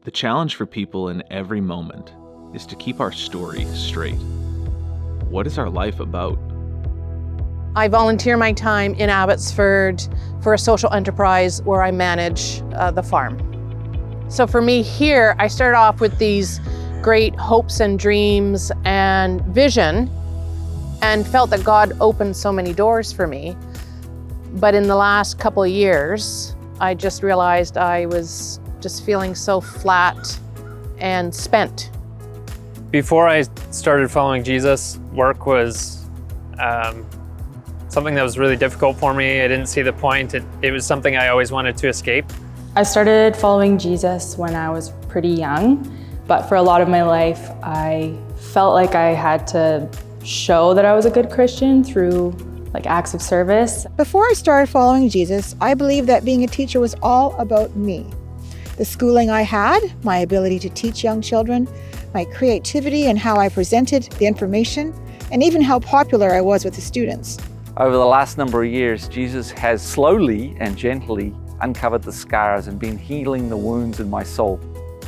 The challenge for people in every moment is to keep our story straight. What is our life about? I volunteer my time in Abbotsford for a social enterprise where I manage the farm. So for me here, I started off with these great hopes and dreams and vision and felt that God opened so many doors for me. But in the last couple of years, I just realized I was just feeling so flat and spent. Before I started following Jesus, work was something that was really difficult for me. I didn't see the point. It was something I always wanted to escape. I started following Jesus when I was pretty young, but for a lot of my life, I felt like I had to show that I was a good Christian through acts of service. Before I started following Jesus, I believed that being a teacher was all about me. The schooling I had, my ability to teach young children, my creativity and how I presented the information, and even how popular I was with the students. Over the last number of years, Jesus has slowly and gently uncovered the scars and been healing the wounds in my soul.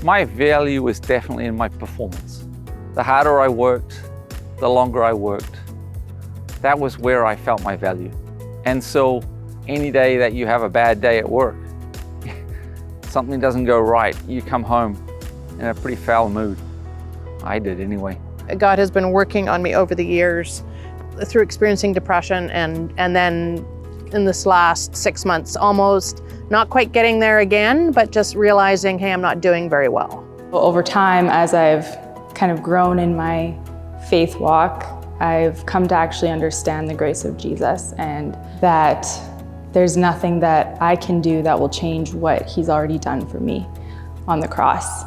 My value was definitely in my performance. The harder I worked, the longer I worked. That was where I felt my value. And so any day that you have a bad day at work, something doesn't go right, you come home in a pretty foul mood. I did anyway. God has been working on me over the years through experiencing depression and then in this last 6 months, almost not quite getting there again, but just realizing, hey, I'm not doing very well. Over time, as I've kind of grown in my faith walk, I've come to actually understand the grace of Jesus and that there's nothing that I can do that will change what he's already done for me on the cross.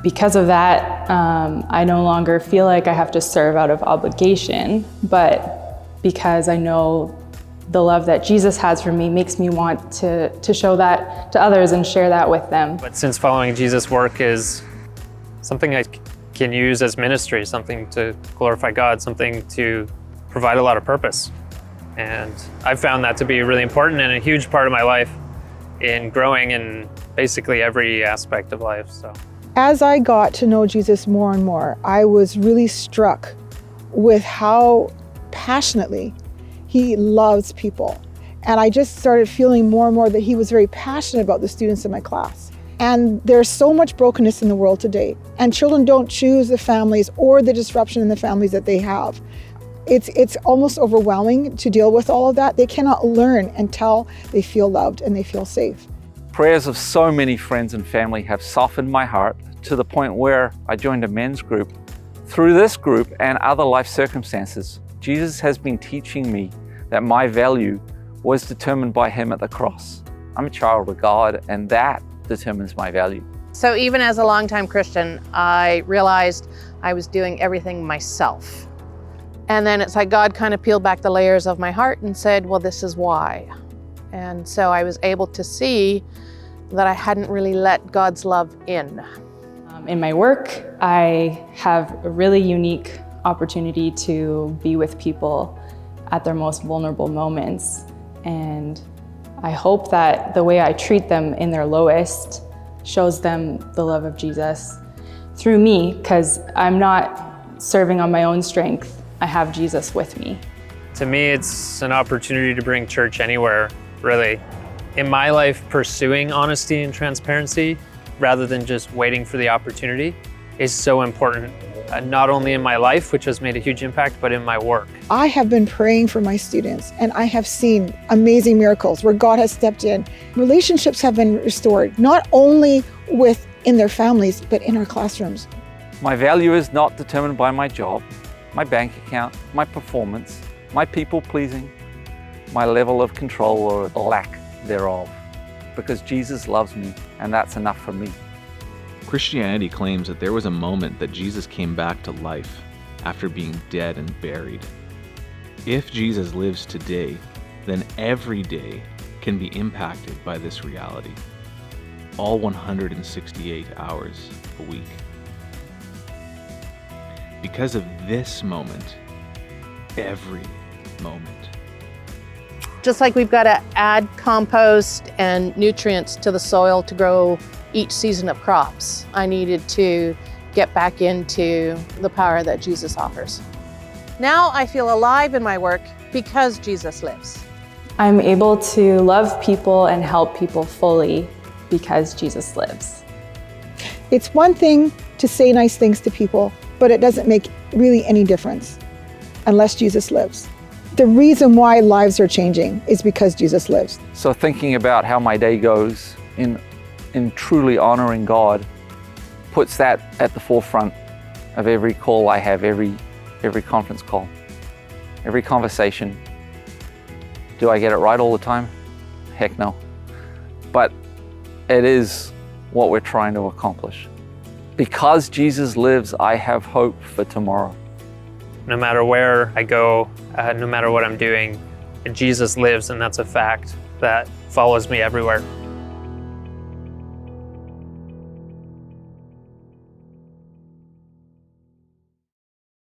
Because of that, I no longer feel like I have to serve out of obligation, but because I know the love that Jesus has for me makes me want to show that to others and share that with them. But since following Jesus' work is something I can use as ministry, something to glorify God, something to provide a lot of purpose. And I've found that to be really important and a huge part of my life in growing in basically every aspect of life. So, As I got to know Jesus more and more, I was really struck with how passionately he loves people. And I just started feeling more and more that he was very passionate about the students in my class. And there's so much brokenness in the world today. And children don't choose the families or the disruption in the families that they have. It's almost overwhelming to deal with all of that. They cannot learn until they feel loved and they feel safe. Prayers of so many friends and family have softened my heart to the point where I joined a men's group. Through this group and other life circumstances, Jesus has been teaching me that my value was determined by him at the cross. I'm a child of God, and that determines my value. So even as a longtime Christian, I realized I was doing everything myself. And then it's like God kind of peeled back the layers of my heart and said, well, this is why. And so I was able to see that I hadn't really let God's love in. In my work, I have a really unique opportunity to be with people at their most vulnerable moments. And I hope that the way I treat them in their lowest shows them the love of Jesus through me, because I'm not serving on my own strength. I have Jesus with me. to me, it's an opportunity to bring church anywhere, really. In my life, pursuing honesty and transparency rather than just waiting for the opportunity is so important, not only in my life, which has made a huge impact, but in my work. I have been praying for my students, and I have seen amazing miracles where God has stepped in. Relationships have been restored, not only within their families, but in our classrooms. My value is not determined by my job, my bank account, my performance, my people-pleasing, my level of control or lack thereof, because Jesus loves me, and that's enough for me. Christianity claims that there was a moment that Jesus came back to life after being dead and buried. If Jesus lives today, then every day can be impacted by this reality, all 168 hours a week. Because of this moment, every moment. Just like we've got to add compost and nutrients to the soil to grow each season of crops. I needed to get back into the power that Jesus offers. Now I feel alive in my work because Jesus lives. I'm able to love people and help people fully because Jesus lives. It's one thing to say nice things to people, but it doesn't make really any difference unless Jesus lives. The reason why lives are changing is because Jesus lives. So thinking about how my day goes in truly honoring God puts that at the forefront of every call I have, every conference call, every conversation. Do I get it right all the time? Heck no. But it is what we're trying to accomplish. Because Jesus lives, I have hope for tomorrow. No matter where I go, no matter what I'm doing, Jesus lives, and that's a fact that follows me everywhere.